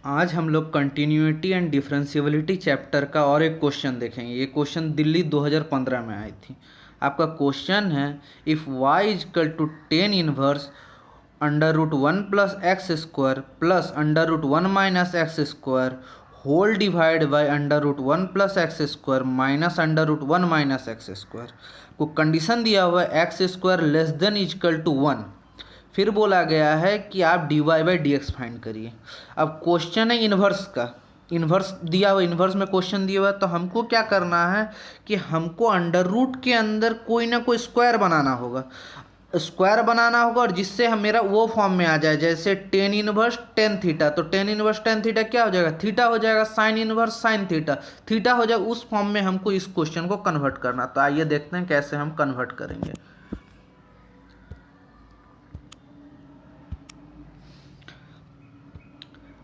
आज हम लोग कंटिन्यूटी एंड डिफरेंशियबिलिटी चैप्टर का और एक क्वेश्चन देखेंगे। ये क्वेश्चन दिल्ली 2015 में आई थी। आपका क्वेश्चन है, if y equal to tan inverse under root one plus x square plus under root one minus x square whole divide by under root one plus x square minus under root one minus x square को condition दिया हुआ है x square less than equal to one. फिर बोला गया है कि आप d y by d x find करिए। अब क्वेश्चन है इन्वर्स का, इन्वर्स दिया हुआ, इन्वर्स में क्वेश्चन दिया हुआ, तो हमको क्या करना है कि हमको अंडर रूट के अंदर कोई ना कोई स्क्वायर बनाना होगा, स्क्वायर बनाना होगा, और जिससे हम मेरा वो फॉर्म में आ जाए, जैसे टेन इनवर्स टेन थीटा, तो टेन इनवर्स टेन थीटा क्या हो जाएगा, थीटा हो जाएगा, sine inverse sine theta, theta हो जाएगा। उस फॉर्म में हमको इस क्वेश्चन को कन्वर्ट करना। तो आइए देखते हैं कैसे हम कन्वर्ट करेंगे।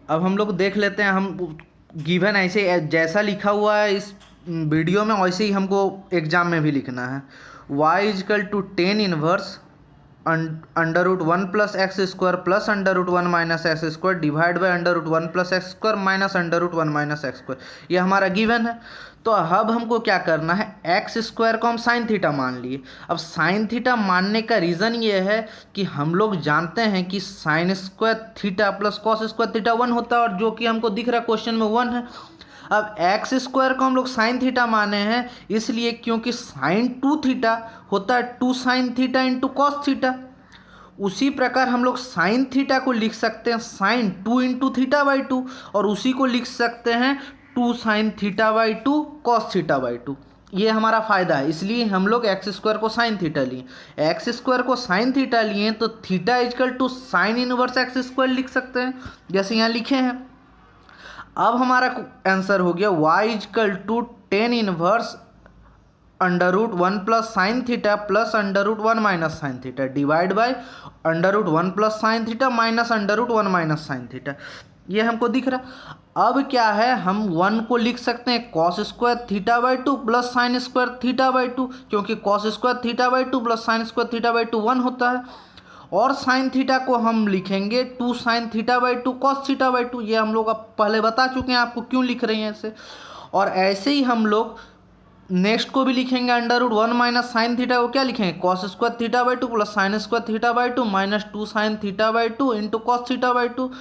अब हम लोग देख लेते हैं, हम गिवन ऐसे जैसा लिखा हुआ है इस वीडियो में वैसे ही हमको एग्जाम में भी लिखना है। y equal to tan inverse under root one plus x square plus under root one minus x square divide by under root one plus x square minus under root one minus x square, ये हमारा given है। तो अब हमको क्या करना है, x square को हम साइन थीटा मान लिए। अब साइन थीटा मानने का रीज़न ये है कि हम लोग जानते हैं कि sign square theta plus cos square theta one होता है, और जो कि हमको दिख रहा है क्वेश्चन में वन है। अब एक्स स्क्वायर को हम लोग साइन थीटा माने हैं, इसलिए क्योंकि साइन टू थीटा होता है two sine theta into cos theta. उसी प्रकार हम लोग साइन थीटा को लिख सकते हैं sine two into theta by two, और उसी को लिख सकते हैं two sine theta by two cos theta by two. ये हमारा फ़ायदा है, इसलिए हम लोग एक्स स्क्वायर को साइन थीटा लिए। एक्स स्क्वायर को साइन थीटा लिए तो theta equal to sine inverse x square लिख सकते हैं, जैसे यहाँ लिखे हैं। अब हमारा आंसर हो गया y equal to tan inverse under root one plus sine theta plus under root one minus sine theta divide by under root one plus sine theta minus under root one minus sine theta. ये हमको दिख रहा। अब क्या है, हम one को लिख सकते हैं cos square theta by two plus sine square theta by two, क्योंकि cos square theta by two plus sine square theta by two one होता है। और साइन थीटा को हम लिखेंगे two sine theta by two cos theta by two. ये हम लोग अब पहले बता चुके हैं आपको क्यों लिख रहे हैं ऐसे। और ऐसे ही हम लोग नेक्स्ट को भी लिखेंगे, under root one minus sine theta को क्या लिखेंगे, cos square theta by two plus sine square theta by two minus two sine theta by two into cos theta by two.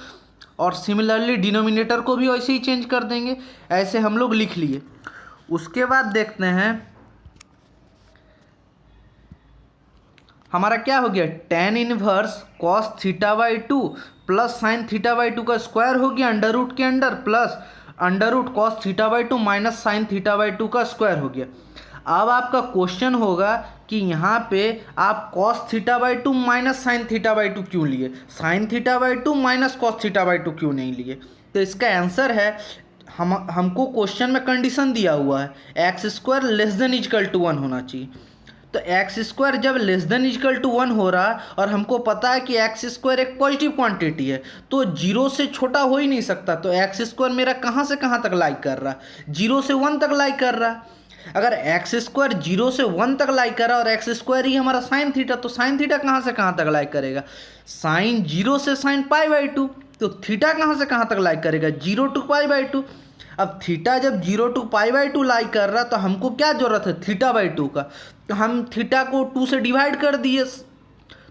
और सिमिलरली डिनोमिनेटर को भी वैसे ही चेंज कर देंगे। ऐसे हम लोग लिख लिए। उसके बाद देखते हैं हमारा क्या हो गया, tan inverse cos theta by two plus sine theta by two का स्क्वायर हो गया अंडर रूट के under, plus under root cos theta by two minus sine theta by two का स्क्वायर हो गया। अब आपका क्वेश्चन होगा कि यहाँ पे आप cos theta by two minus sine theta by to क्यों लिए, sign theta by two minus cos theta by to क्यों नहीं लिए। तो इसका आंसर है, हमको क्वेश्चन में कंडीशन दिया हुआ है x square less than equal to one होना चाहिए। तो एक्स स्क्वायर जब less than equal to one हो रहा है, और हमको पता है कि एक्स स्क्वायर एक पॉजिटिव क्वांटिटी है, तो जीरो से छोटा हो ही नहीं सकता। तो एक्स स्क्वायर मेरा कहाँ से कहाँ तक लाई कर रहा है, जीरो से वन तक लाई कर रहा है। अगर एक्स स्क्वायर जीरो से वन तक लाई कर रहा है और एक्स स्क्वायर ही हमारा साइन थीटा, तो साइन थीटा कहाँ से कहाँ तक लाई करेगा, साइन जीरो से साइन पाई बाई टू। तो थीटा कहाँ से कहाँ तक लाई करेगा, zero to pi by two. अब थीटा जब zero to pi by two lie कर रहा, तो हमको क्या जरूरत है, थीटा बाई टू का। तो हम थीटा को टू से डिवाइड कर दिए,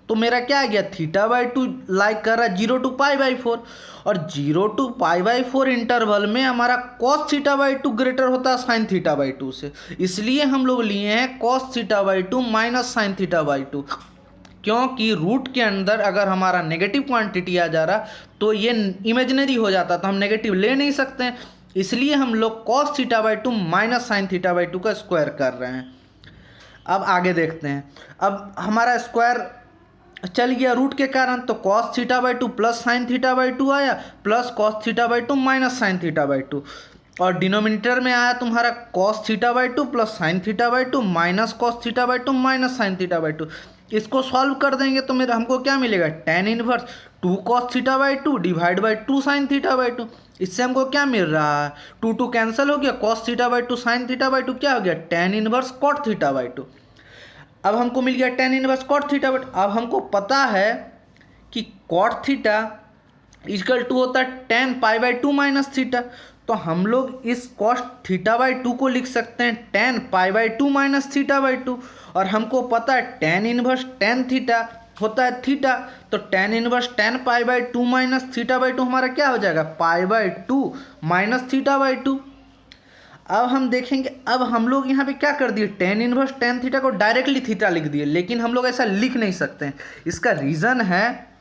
तो मेरा क्या आ गया, थीटा बाई टू लाइक कर रहा है zero to pi by four. और zero to pi by four interval में हमारा cos theta by two greater होता है साइन थीटा बाई टू से, इसलिए हम लोग लिए हैं cos theta by two minus sine theta by two. क्योंकि रूट के अंदर अगर हमारा नेगेटिव क्वांटिटी आ जा रहा तो ये इमेजिनरी हो जाता, तो हम नेगेटिव ले नहीं सकते हैं, इसलिए हम लोग cos theta by two minus sine theta by two का स्क्वायर कर रहे हैं। अब आगे देखते हैं। अब हमारा स्क्वायर चल गया रूट के कारण, तो cos theta by two plus sine theta by two आया, plus cos theta by two minus sine theta by two. और डिनोमिनेटर में आया तुम्हारा cos theta by two plus sine theta by two minus cos theta by two minus sine theta by two. इसको solve कर देंगे तो मेरा हमको क्या मिलेगा, tan inverse two cos theta by two divide by two sine theta by to. इससे हमको क्या मिल रहा है, टू टू कैंसिल हो गया, cos theta by two sine theta by two क्या हो गया, tan inverse cot theta by two. अब हमको मिल गया tan inverse cot theta by two. अब हमको पता है कि कॉट थीटा इक्वल टू होता है ten pi by two minus theta. तो हम लोग इस कॉस थीटा बाई टू को लिख सकते हैं ten pi by two minus theta by two. और हमको पता है टेन इनवर्स टेन थीटा होता है थीटा, तो ten inverse ten pi by two minus theta by to हमारा क्या हो जाएगा, पाई by two minus theta by two. अब हम देखेंगे, अब हम लोग यहाँ पे क्या कर दिए, टेन इनवर्स टेन थीटा को डायरेक्टली थीटा लिख दिए, लेकिन हम लोग ऐसा लिख नहीं सकते हैं। इसका रीज़न है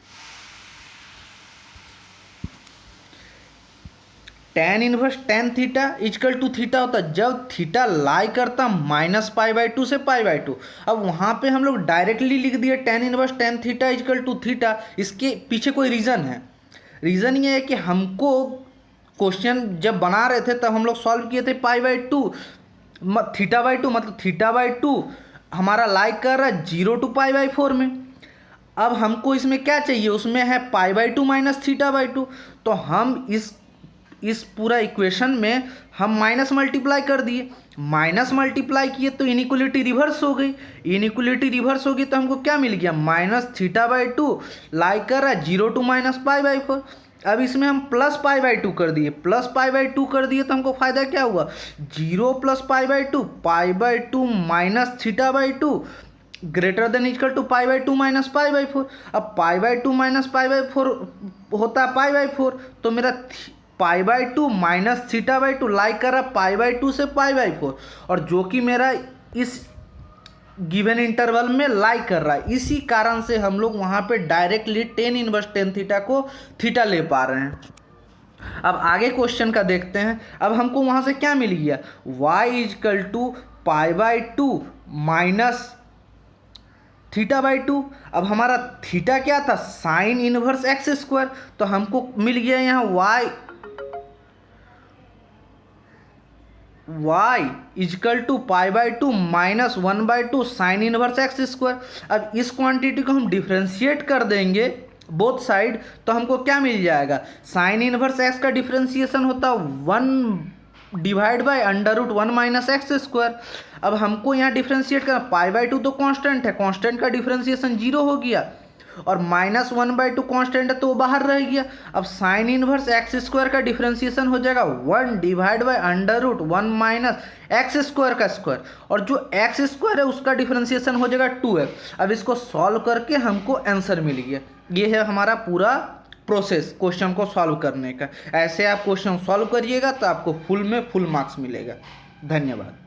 tan inverse tan theta equal to theta होता है जब थीटा लाई करता माइनस पाई बाई टू से पाई बाई टू। अब वहाँ पे हम लोग डायरेक्टली लिख दिए tan inverse tan theta equal to theta. इसके पीछे कोई रीज़न है। रीज़न ये है कि हमको क्वेश्चन जब बना रहे थे तब हम लोग सॉल्व किए थे पाई by to theta by to, मतलब थीटा बाई टू हमारा लाइक कर रहा है 0 टू पाई बाई 4 में। अब हमको इसमें क्या चाहिए, उसमें है pi by two minus theta by two. तो हम इस पूरा इक्वेशन में हम माइनस मल्टीप्लाई कर दिए, माइनस मल्टीप्लाई किए तो इनइक्वलिटी रिवर्स हो गई। इनइक्वलिटी रिवर्स होगी तो हमको क्या मिल गया, minus theta by two lie कर रहा है 0 टू माइनस पाई बाई 4। अब इसमें हम प्लस पाई बाई टू कर दिए, प्लस पाई बाई टू कर दिए तो हमको फायदा क्या हुआ, 0 plus pi by two minus theta by two greater than equal to pi by two minus pi by 4। अब pi by two minus pi by 4 होता है पाई बाई 4, तो मेरा pi by two minus theta by two lie कर रहा पाई by to से पाई by 4, और जो कि मेरा इस गिवन इंटरवल में लाई कर रहा है। इसी कारण से हम लोग वहाँ पे directly ten inverse tan theta को थीटा ले पा रहे हैं। अब आगे क्वेश्चन का देखते हैं। अब हमको वहाँ से क्या मिल गया, y equal to pi by two minus theta by two. अब हमारा थीटा क्या था, साइन इनवर्स एक्स स्क्वायर, तो हमको मिल गया यहाँ y equal to pi by two minus one by two sine inverse x square. अब इस क्वांटिटी को हम डिफ्रेंशिएट कर देंगे बोथ साइड, तो हमको क्या मिल जाएगा, साइन इनवर्स एक्स का डिफ्रेंशिएशन होता है 1 divide by under root 1 minus x square. अब हमको यहाँ डिफ्रेंशिएट करना, पाई बाई टू तो कांस्टेंट है, कांस्टेंट का डिफ्रेंशिएशन 0 हो गया, और minus one by two constant है तो वो बाहर रह गया। अब साइन इनवर्स एक्स स्क्वायर का डिफ्रेंशिएशन हो जाएगा 1 divide by under root 1 minus x square का स्क्वायर, और जो एक्स स्क्वायर है उसका डिफ्रेंशिएशन हो जाएगा 2x। अब इसको सॉल्व करके हमको आंसर मिल गया। ये है हमारा पूरा प्रोसेस क्वेश्चन को सॉल्व करने का। ऐसे आप क्वेश्चन सॉल्व करिएगा तो आपको फुल में फुल मार्क्स मिलेगा। धन्यवाद।